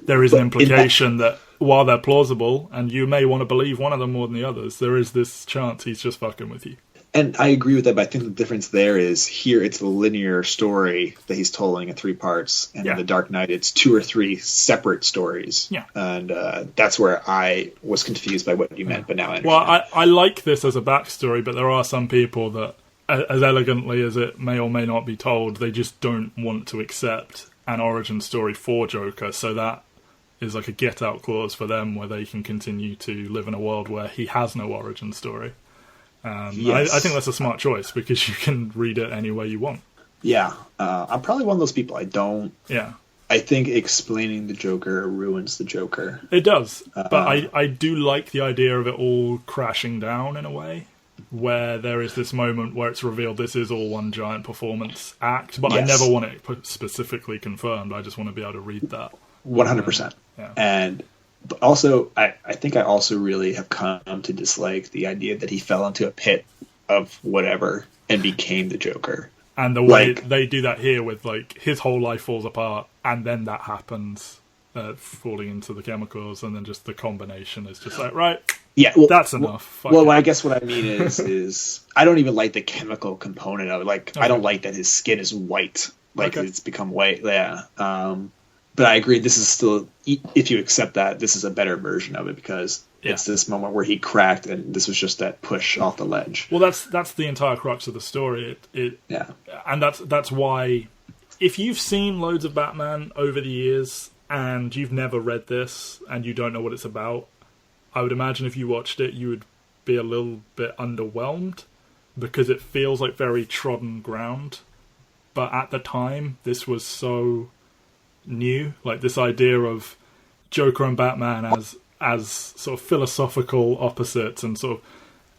there is an implication that while they're plausible, and you may want to believe one of them more than the others, there is this chance he's just fucking with you. And I agree with that, but I think the difference there is here it's a linear story that he's telling in 3 parts, and in The Dark Knight it's 2 or 3 separate stories. Yeah. And that's where I was confused by what you meant, but now I understand. Well, I like this as a backstory, but there are some people that, as elegantly as it may or may not be told, they just don't want to accept an origin story for Joker, so that is like a get-out clause for them where they can continue to live in a world where he has no origin story. Yes. I think that's a smart choice because you can read it any way you want. Yeah, I'm probably one of those people. I don't. Yeah. I think explaining the Joker ruins the Joker. It does, but I do like the idea of it all crashing down in a way, where there is this moment where it's revealed this is all one giant performance act, but I never want it specifically confirmed. I just want to be able to read that. 100%. And but also, I think I also really have come to dislike the idea that he fell into a pit of whatever and became the Joker. And the way they do that here with, like, his whole life falls apart, and then that happens, falling into the chemicals, and then just the combination is just like, right, that's enough. I guess what I mean is I don't even like the chemical component of it. Like, I don't like that his skin is white. Like, it's become white. Yeah. But I agree, this is still, if you accept that, this is a better version of it because it's this moment where he cracked and this was just that push off the ledge. Well, that's the entire crux of the story. And that's why, if you've seen loads of Batman over the years and you've never read this and you don't know what it's about, I would imagine if you watched it, you would be a little bit underwhelmed because it feels like very trodden ground. But at the time, this was so new, like this idea of Joker and Batman as sort of philosophical opposites and sort of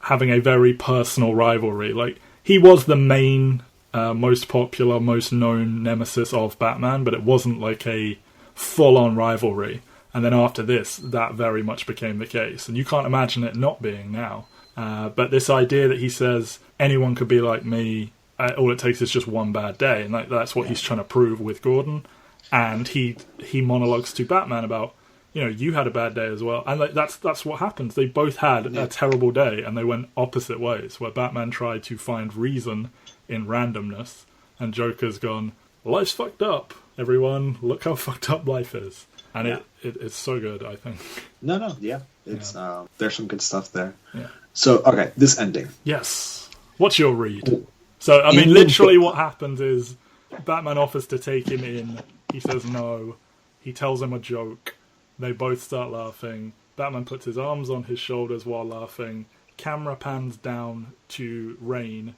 having a very personal rivalry. Like, he was the main, most popular, most known nemesis of Batman, but it wasn't like a full-on rivalry. And then after this, that very much became the case. And you can't imagine it not being now. But this idea that he says, anyone could be like me, all it takes is just one bad day. And that's what he's trying to prove with Gordon. And he monologues to Batman about, you had a bad day as well. And that's what happens. They both had a terrible day, and they went opposite ways, where Batman tried to find reason in randomness, and Joker's gone, life's fucked up, everyone. Look how fucked up life is. And it's so good, I think. No, it's there's some good stuff there. Yeah. So, okay, this ending. Yes. What's your read? So, I mean, literally what happens is Batman offers to take him in. He says no. He tells him a joke. They both start laughing. Batman puts his arms on his shoulders while laughing. Camera pans down to rain.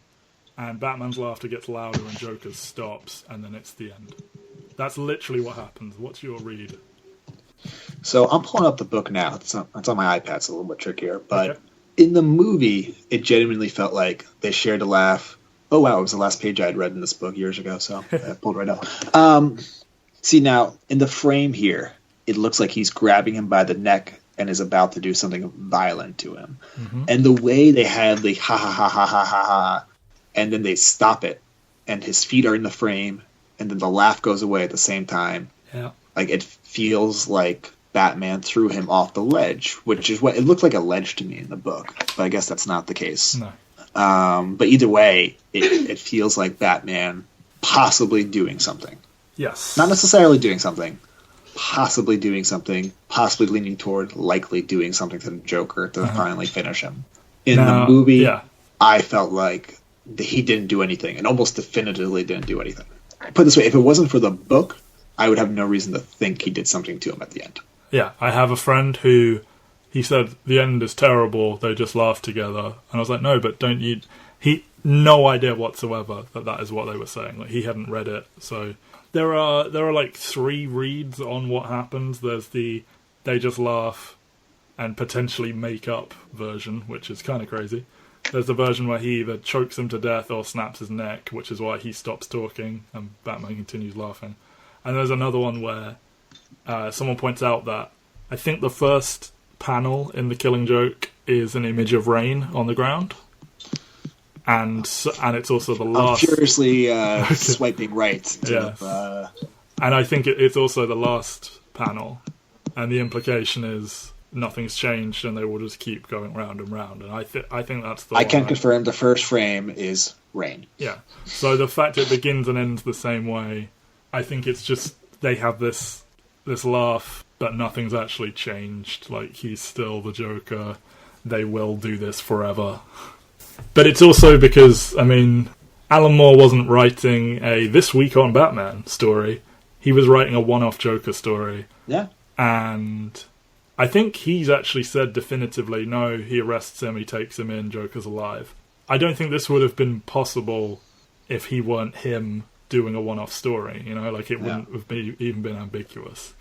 And Batman's laughter gets louder and Joker's stops. And then it's the end. That's literally what happens. What's your read? So I'm pulling up the book now. It's on my iPad. It's a little bit trickier. But in the movie, it genuinely felt like they shared a laugh. Oh, wow. It was the last page I had read in this book years ago. So I pulled right up. See, now, in the frame here, it looks like he's grabbing him by the neck and is about to do something violent to him. Mm-hmm. And the way they had the ha ha ha ha ha ha ha, and then they stop it, and his feet are in the frame, and then the laugh goes away at the same time. Yeah. Like, it feels like Batman threw him off the ledge, which is what it looked like a ledge to me in the book, but I guess that's not the case. No. But either way, it feels like Batman possibly doing something. Yes. Not necessarily doing something. Possibly doing something. Possibly leaning toward likely doing something to the Joker to finally finish him. In the movie, I felt like he didn't do anything, and almost definitively didn't do anything. Put it this way, if it wasn't for the book, I would have no reason to think he did something to him at the end. Yeah, I have a friend who he said the end is terrible, they just laugh together. And I was like, no, but don't you... No idea whatsoever that is what they were saying. Like, he hadn't read it. So there are like 3 reads on what happens. There's the they just laugh and potentially make up version, which is kind of crazy. There's the version where he either chokes him to death or snaps his neck, which is why he stops talking and Batman continues laughing. And there's another one where someone points out that I think the first panel in The Killing Joke is an image of rain on the ground. And it's also the last... I'm furiously swiping right. And I think it's also the last panel. And the implication is nothing's changed and they will just keep going round and round. And I think that's the I can confirm the first frame is rain. Yeah. So the fact it begins and ends the same way, I think it's just they have this laugh, but nothing's actually changed. Like, he's still the Joker. They will do this forever. But it's also because, I mean, Alan Moore wasn't writing a This Week on Batman story. He was writing a one-off Joker story. Yeah. And I think he's actually said definitively, no, he arrests him, he takes him in, Joker's alive. I don't think this would have been possible if he weren't him doing a one-off story, you know? Like, it wouldn't have even been ambiguous.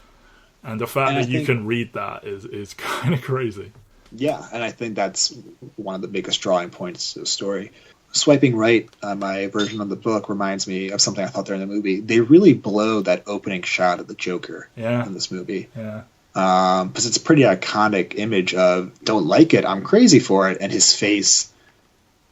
And the fact that you can read that is kind of crazy. Yeah, and I think that's one of the biggest drawing points of the story. Swiping right on my version of the book reminds me of something I thought there in the movie. They really blow that opening shot of the Joker in this movie. Yeah. Because it's a pretty iconic image of, don't like it, I'm crazy for it, and his face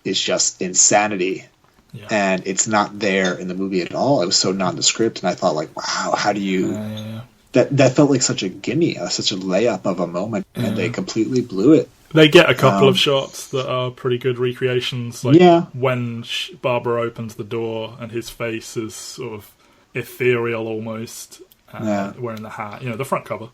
is just insanity. Yeah. And it's not there in the movie at all. It was so nondescript, and I thought, like, wow, how do you... That felt like such a gimme, such a layup of a moment, and they completely blew it. They get a couple of shots that are pretty good recreations, like when Barbara opens the door and his face is sort of ethereal almost, wearing the hat, the front cover.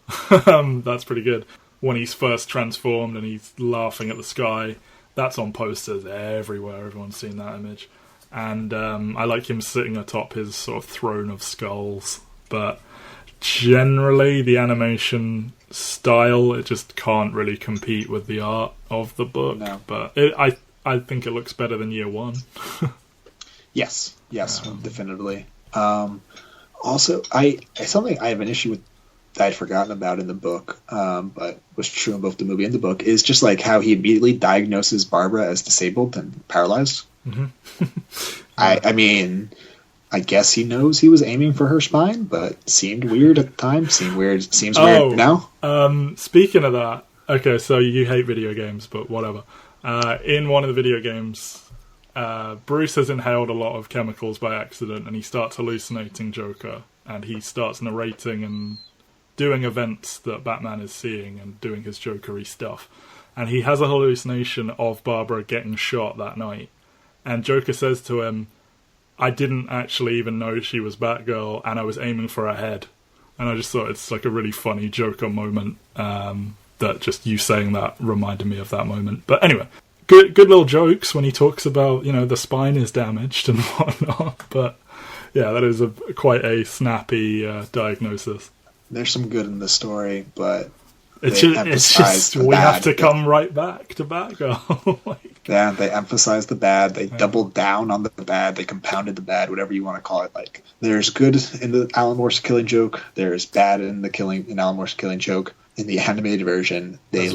That's pretty good. When he's first transformed and he's laughing at the sky, that's on posters everywhere. Everyone's seen that image. And I like him sitting atop his sort of throne of skulls, but... generally, the animation style, it just can't really compete with the art of the book. No. But I think it looks better than year one. Yes, definitively. Also, something I have an issue with that I'd forgotten about in the book, but was true in both the movie and the book, is just like how he immediately diagnoses Barbara as disabled and paralyzed. Mm-hmm. I mean... I guess he knows he was aiming for her spine, but seemed weird at the time. Seems weird now. Speaking of that, okay, so you hate video games, but whatever. In one of the video games, Bruce has inhaled a lot of chemicals by accident, and he starts hallucinating Joker, and he starts narrating and doing events that Batman is seeing and doing his Joker-y stuff. And he has a hallucination of Barbara getting shot that night. And Joker says to him, I didn't actually even know she was Batgirl, and I was aiming for her head. And I just thought it's like a really funny Joker moment, that just you saying that reminded me of that moment. But anyway, good little jokes when he talks about, the spine is damaged and whatnot. But yeah, that is quite a snappy diagnosis. There's some good in the story, but it's just we have to come right back to Batgirl. Yeah, they emphasized the bad. They doubled down on the bad. They compounded the bad, whatever you want to call it. Like, there's good in the Alan Moore's Killing Joke. There's bad in Alan Moore's Killing Joke. In the animated version, they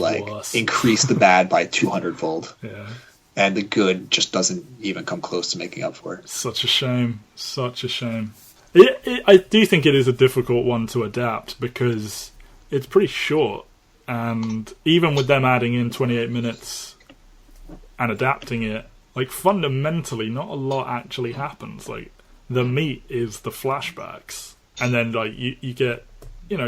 increase the bad by 200-fold. Yeah. And the good just doesn't even come close to making up for it. Such a shame. Such a shame. I do think it is a difficult one to adapt because it's pretty short. And even with them adding in 28 minutes and adapting it, like, fundamentally, not a lot actually happens. Like, the meat is the flashbacks. And then, like, you get,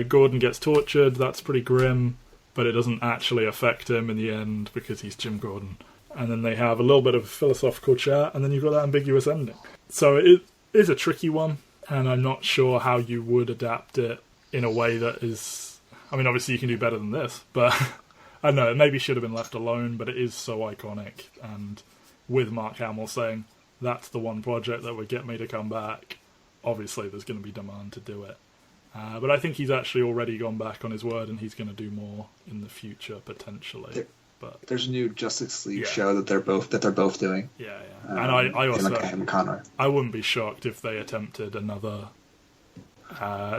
Gordon gets tortured, that's pretty grim, but it doesn't actually affect him in the end because he's Jim Gordon. And then they have a little bit of philosophical chat, and then you've got that ambiguous ending. So it is a tricky one, and I'm not sure how you would adapt it in a way that is... I mean, obviously you can do better than this, but... I don't know, it maybe should have been left alone, but it is so iconic. And with Mark Hamill saying, that's the one project that would get me to come back, obviously there's going to be demand to do it. But I think he's actually already gone back on his word, and he's going to do more in the future potentially. But there's a new Justice League show that they're both doing. Yeah. And I also him and Conroy. I wouldn't be shocked if they attempted another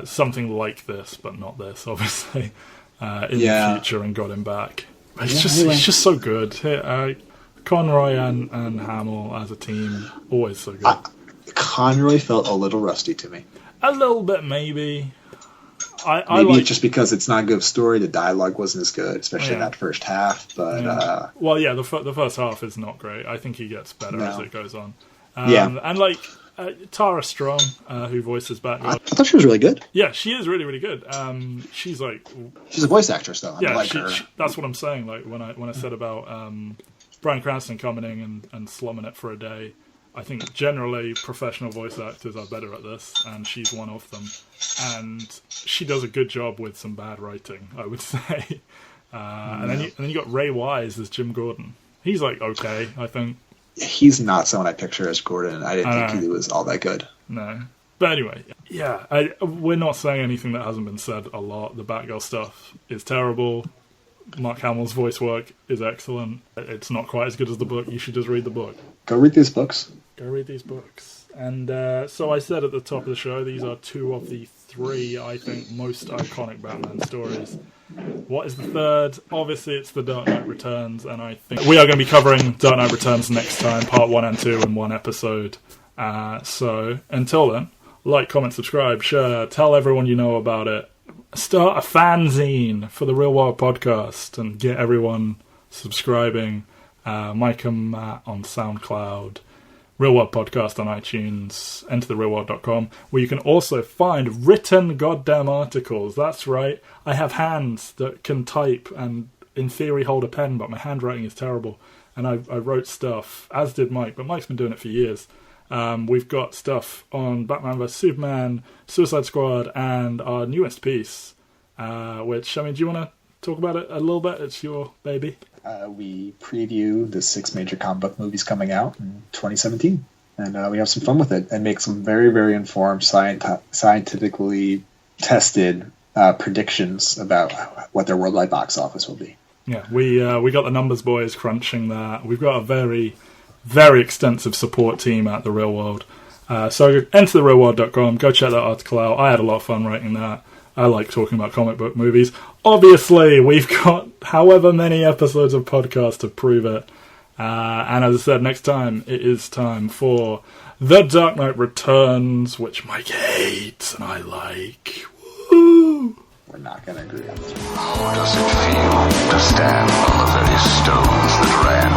something like this, but not this, obviously, in the future, and got him back. He's just so good. Conroy and Hamill as a team, always so good. Conroy felt a little rusty to me. A little bit, maybe. Maybe it's just because it's not a good story. The dialogue wasn't as good, especially in that first half. But the first half is not great. I think he gets better as it goes on. And like Tara Strong, who voices Batgirl. I thought she was really good. Yeah, she is really, really good. She's a voice actress, though. Yeah, that's what I'm saying. Like when I said about Bryan Cranston coming in and slumming it for a day. I think generally professional voice actors are better at this, and she's one of them. And she does a good job with some bad writing, I would say. And then you got Ray Wise as Jim Gordon. He's like okay, I think. He's not someone I picture as Gordon. I didn't think he was all that good. No. But anyway, we're not saying anything that hasn't been said a lot. The Batgirl stuff is terrible. Mark Hamill's voice work is excellent. It's not quite as good as the book. You should just read the book. Go read these books. And so I said at the top of the show, these are two of the three, I think, most iconic Batman stories. What is the third? Obviously, it's The Dark Knight Returns, and I think we are going to be covering Dark Knight Returns next time, part 1 and 2 in one episode. So until then, like, comment, subscribe, share, tell everyone you know about it. Start a fanzine for the Real World Podcast and get everyone subscribing. Mike and Matt on SoundCloud, Real World Podcast on iTunes, entertherealworld.com, where you can also find written goddamn articles. That's right. I have hands that can type and in theory hold a pen, but my handwriting is terrible. And I wrote stuff, as did Mike, but Mike's been doing it for years. We've got stuff on Batman vs Superman, Suicide Squad, and our newest piece, which, I mean, do you want to talk about it a little bit? It's your baby. We preview the 6 major comic book movies coming out in 2017, and we have some fun with it and make some very, very informed, scientifically tested predictions about what their worldwide box office will be. Yeah, we got the numbers boys crunching that. We've got a very, very extensive support team at The Real World. So enter therealworld.com, go check that article out. I had a lot of fun writing that. I like talking about comic book movies. Obviously, we've got however many episodes of podcast to prove it. And as I said, next time, it is time for The Dark Knight Returns, which Mike hates and I like. Woo! We're not going to agree on this one. How does it feel to stand on the very stones that ran